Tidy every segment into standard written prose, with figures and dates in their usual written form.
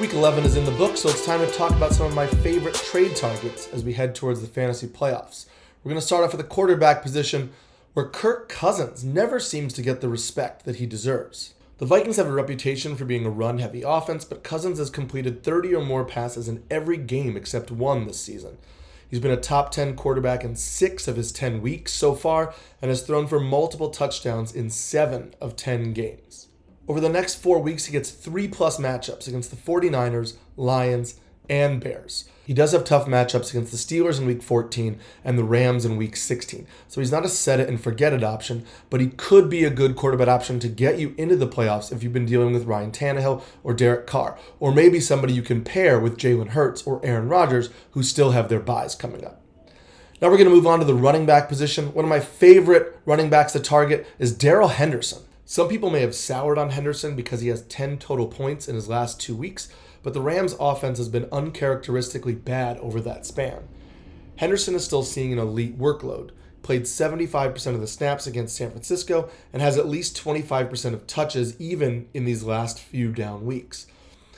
Week 11 is in the book, so it's time to talk about some of my favorite trade targets as we head towards the fantasy playoffs. We're going to start off with the quarterback position, where Kirk Cousins never seems to get the respect that he deserves. The Vikings have a reputation for being a run-heavy offense, but Cousins has completed 30 or more passes in every game except one this season. He's been a top 10 quarterback in 6 of his 10 weeks so far and has thrown for multiple touchdowns in 7 of 10 games. Over the next 4 weeks, he gets 3+ matchups against the 49ers, Lions, and Bears. He does have tough matchups against the Steelers in Week 14 and the Rams in Week 16. So he's not a set-it-and-forget-it option, but he could be a good quarterback option to get you into the playoffs if you've been dealing with Ryan Tannehill or Derek Carr, or maybe somebody you can pair with Jalen Hurts or Aaron Rodgers, who still have their byes coming up. Now we're going to move on to the running back position. One of my favorite running backs to target is Darrell Henderson. Some people may have soured on Henderson because he has 10 total points in his last 2 weeks, but the Rams' offense has been uncharacteristically bad over that span. Henderson is still seeing an elite workload, played 75% of the snaps against San Francisco, and has at least 25% of touches even in these last few down weeks.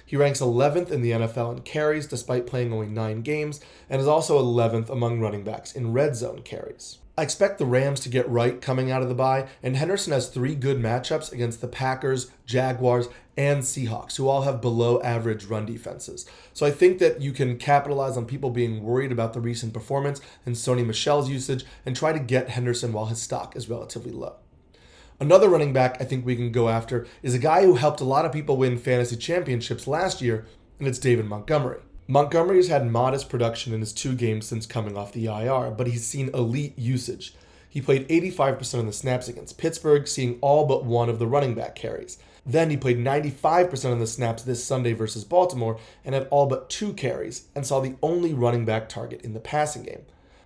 He ranks 11th in the NFL in carries despite playing only 9 games, and is also 11th among running backs in red zone carries. I expect the Rams to get right coming out of the bye, and Henderson has 3 good matchups against the Packers, Jaguars, and Seahawks, who all have below-average run defenses. So I think that you can capitalize on people being worried about the recent performance and Sony Michel's usage and try to get Henderson while his stock is relatively low. Another running back I think we can go after is a guy who helped a lot of people win fantasy championships last year, and it's David Montgomery. Montgomery has had modest production in his 2 games since coming off the IR, but he's seen elite usage. He played 85% of the snaps against Pittsburgh, seeing all but one of the running back carries. Then he played 95% of the snaps this Sunday versus Baltimore and had all but 2 carries and saw the only running back target in the passing game.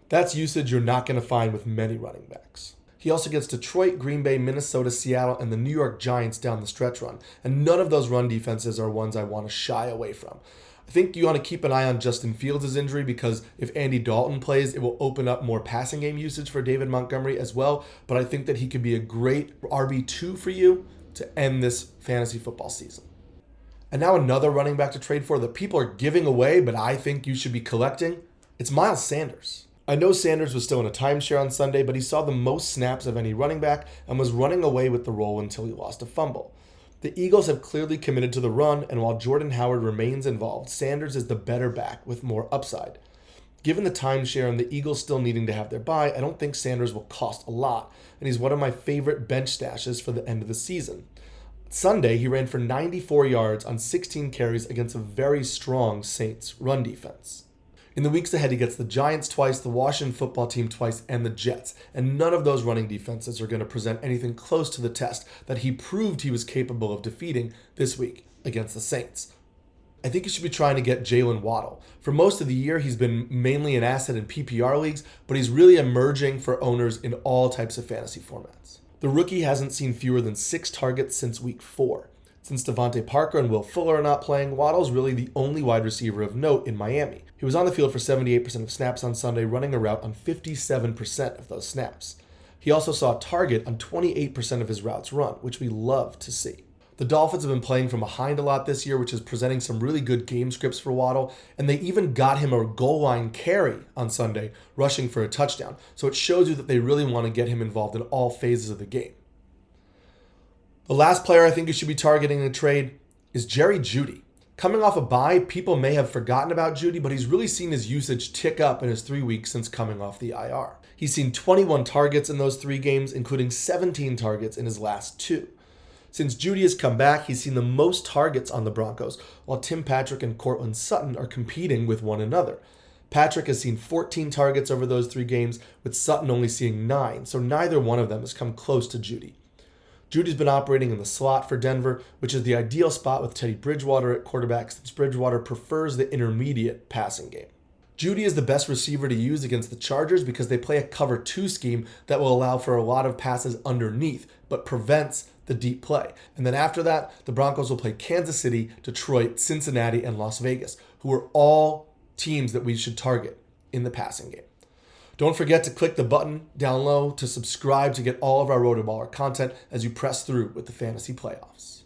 That's usage you're not going to find with many running backs. He also gets Detroit, Green Bay, Minnesota, Seattle, and the New York Giants down the stretch run, and none of those run defenses are ones I want to shy away from. I think you want to keep an eye on Justin Fields' injury because if Andy Dalton plays, it will open up more passing game usage for David Montgomery as well, but I think that he could be a great RB2 for you to end this fantasy football season. And now another running back to trade for that people are giving away, but I think you should be collecting. It's Miles Sanders. I know Sanders was still in a timeshare on Sunday, but he saw the most snaps of any running back and was running away with the role until he lost a fumble. The Eagles have clearly committed to the run, and while Jordan Howard remains involved, Sanders is the better back with more upside. Given the timeshare and the Eagles still needing to have their bye, I don't think Sanders will cost a lot, and he's one of my favorite bench stashes for the end of the season. Sunday, he ran for 94 yards on 16 carries against a very strong Saints run defense. In the weeks ahead, he gets the Giants twice, the Washington football team twice, and the Jets. And none of those running defenses are going to present anything close to the test that he proved he was capable of defeating this week against the Saints. I think you should be trying to get Jalen Waddle. For most of the year, he's been mainly an asset in PPR leagues, but he's really emerging for owners in all types of fantasy formats. The rookie hasn't seen fewer than 6 targets since week 4. Since Devontae Parker and Will Fuller are not playing, Waddle's really the only wide receiver of note in Miami. He was on the field for 78% of snaps on Sunday, running a route on 57% of those snaps. He also saw a target on 28% of his routes run, which we love to see. The Dolphins have been playing from behind a lot this year, which is presenting some really good game scripts for Waddle, and they even got him a goal line carry on Sunday, rushing for a touchdown. So it shows you that they really want to get him involved in all phases of the game. The last player I think you should be targeting in a trade is Jerry Jeudy. Coming off a bye, people may have forgotten about Jeudy, but he's really seen his usage tick up in his 3 weeks since coming off the IR. He's seen 21 targets in those 3 games, including 17 targets in his last 2. Since Jeudy has come back, he's seen the most targets on the Broncos, while Tim Patrick and Courtland Sutton are competing with one another. Patrick has seen 14 targets over those 3 games, with Sutton only seeing 9, so neither one of them has come close to Jeudy. Jeudy's been operating in the slot for Denver, which is the ideal spot with Teddy Bridgewater at quarterback since Bridgewater prefers the intermediate passing game. Jeudy is the best receiver to use against the Chargers because they play a cover 2 scheme that will allow for a lot of passes underneath, but prevents the deep play. And then after that, the Broncos will play Kansas City, Detroit, Cincinnati, and Las Vegas, who are all teams that we should target in the passing game. Don't forget to click the button down low to subscribe to get all of our RotoBaller content as you press through with the fantasy playoffs.